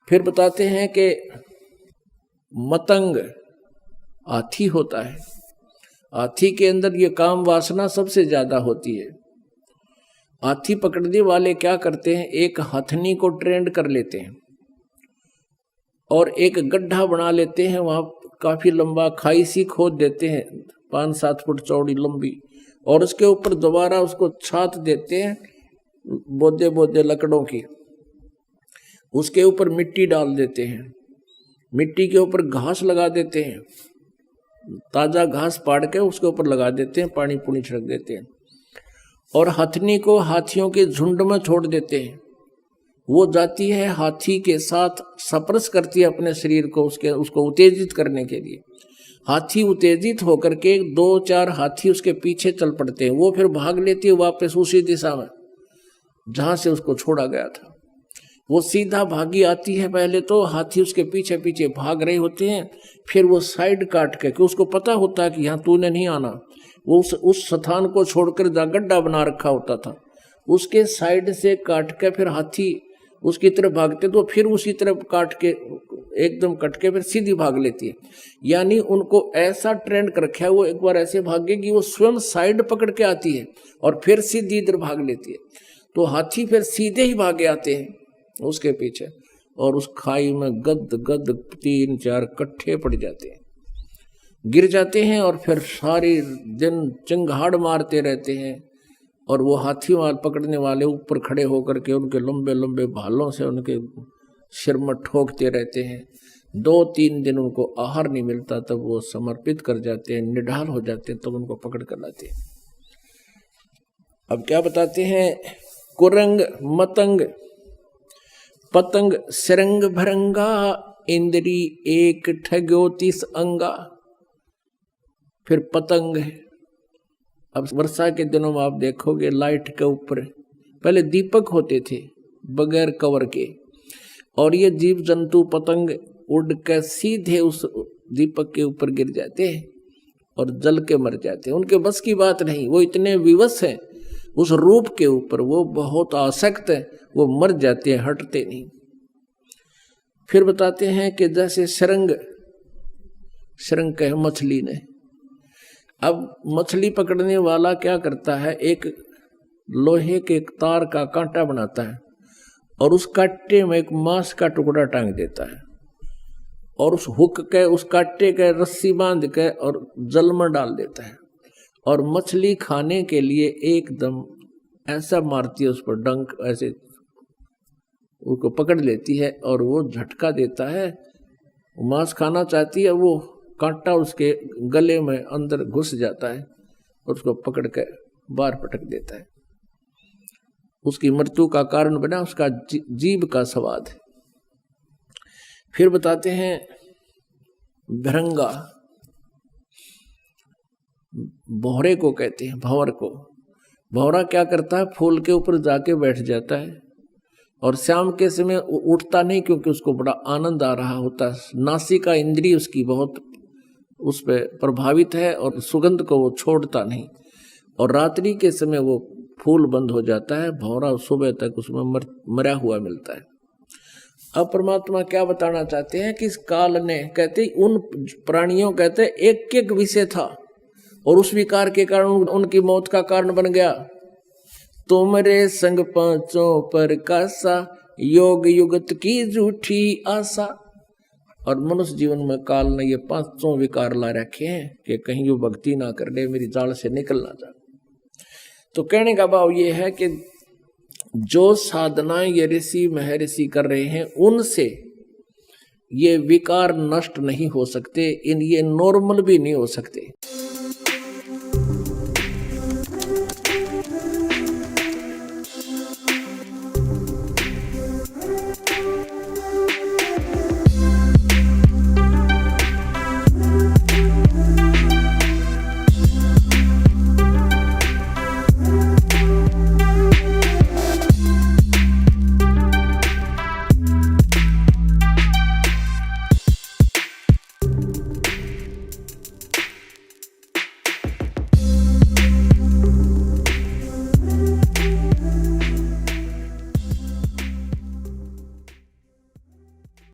फिर बताते हैं कि मतंग हाथी होता है। हाथी के अंदर ये काम वासना सबसे ज्यादा होती है। हाथी पकड़ने वाले क्या करते हैं, एक हथनी को ट्रेंड कर लेते हैं और एक गड्ढा बना लेते हैं, वहां काफी लंबा खाई सी खोद देते हैं 5-7 फुट चौड़ी लंबी, और उसके ऊपर दोबारा उसको छात देते हैं बोदे बोदे लकड़ों की। उसके ऊपर मिट्टी डाल देते हैं, मिट्टी के ऊपर घास लगा देते हैं, ताजा घास पाड़ के उसके ऊपर लगा देते हैं, पानी पुनी छिड़क देते हैं, और हथनी को हाथियों के झुंड में छोड़ देते हैं। वो जाती है हाथी के साथ स्पर्श करती है अपने शरीर को, उसको उत्तेजित करने के लिए। हाथी उत्तेजित होकर के 2-4 हाथी उसके पीछे चल पड़ते हैं। वो फिर भाग लेती है वापस उसी दिशा में जहां से उसको छोड़ा गया था। वो सीधा भागी आती है, पहले तो हाथी उसके पीछे पीछे भाग रहे होते हैं, फिर वो साइड काट के, कि उसको पता होता है कि यहाँ तूने नहीं आना, वो उस स्थान को छोड़कर जहाँ गड्ढा बना रखा होता था उसके साइड से काट के फिर हाथी उसकी तरफ भागते, तो फिर उसी तरफ काट के एकदम कट के फिर सीधी भाग लेती है। यानी उनको ऐसा ट्रेंड कर रखा है, वो एक बार ऐसे भागेगी वो स्वयं साइड पकड़ के आती है और फिर सीधी इधर भाग लेती है। तो हाथी फिर सीधे ही भागे आते हैं उसके पीछे, और उस खाई में गद गद 3-4 कट्ठे पड़ जाते हैं, गिर जाते हैं, और फिर सारी दिन चिंगाड़ मारते रहते हैं। और वो हाथी मार पकड़ने वाले ऊपर खड़े होकर के उनके लंबे लंबे भालों से उनके सिर में ठोकते रहते हैं। 2-3 दिन उनको आहार नहीं मिलता, तब वो समर्पित कर जाते हैं, निढाल हो जाते हैं, तब उनको पकड़ कर लाते हैं। अब क्या बताते हैं, कुरंग मतंग पतंग सिरंग भरंगा इंद्री एक ठग्यो 30 अंगा। फिर पतंग है। अब वर्षा के दिनों में आप देखोगे लाइट के ऊपर पहले दीपक होते थे बगैर कवर के, और ये जीव जंतु पतंग उड़ के सीधे उस दीपक के ऊपर गिर जाते हैं और जल के मर जाते हैं। उनके बस की बात नहीं, वो इतने विवश हैं उस रूप के ऊपर, वो बहुत आसक्त है, वो मर जाते हैं, हटते नहीं। फिर बताते हैं कि जैसे शरंग कहे मछली ने, अब मछली पकड़ने वाला क्या करता है, एक लोहे के एक तार का कांटा बनाता है और उस कांटे में एक मांस का टुकड़ा टांग देता है, और उस हुक के उस कांटे के रस्सी बांध के और जल में डाल देता है, और मछली खाने के लिए एकदम ऐसा मारती है उस पर डंक, ऐसे उसको पकड़ लेती है और वो झटका देता है, मांस खाना चाहती है, वो कांटा उसके गले में अंदर घुस जाता है और उसको पकड़ के बाहर पटक देता है। उसकी मृत्यु का कारण बना उसका जीभ का स्वाद। फिर बताते हैं भृंगा, भौरे को कहते हैं, भंवर को। भौरा क्या करता है, फूल के ऊपर जाके बैठ जाता है और शाम के समय उठता नहीं, क्योंकि उसको बड़ा आनंद आ रहा होता है। नासिका इंद्री उसकी बहुत उस पर प्रभावित है और सुगंध को वो छोड़ता नहीं, और रात्रि के समय वो फूल बंद हो जाता है, भौरा सुबह तक उसमें मरा हुआ मिलता है। अब परमात्मा क्या बताना चाहते हैं कि इस काल ने, कहते उन प्राणियों, कहते एक एक विषय था और उस विकार के कारण उनकी मौत का कारण बन गया। तुमरे संग पांचों पर कासा, योग युगत की झूठी आशा। और मनुष्य जीवन में काल ने ये 5 विकार ला रखे हैं कि कहीं वो भक्ति ना कर ले, मेरी जाल से निकल ना जाए। तो कहने का भाव ये है कि जो साधनाएं ये ऋषि महर्षि कर रहे हैं, उनसे ये विकार नष्ट नहीं हो सकते, ये नॉर्मल भी नहीं हो सकते।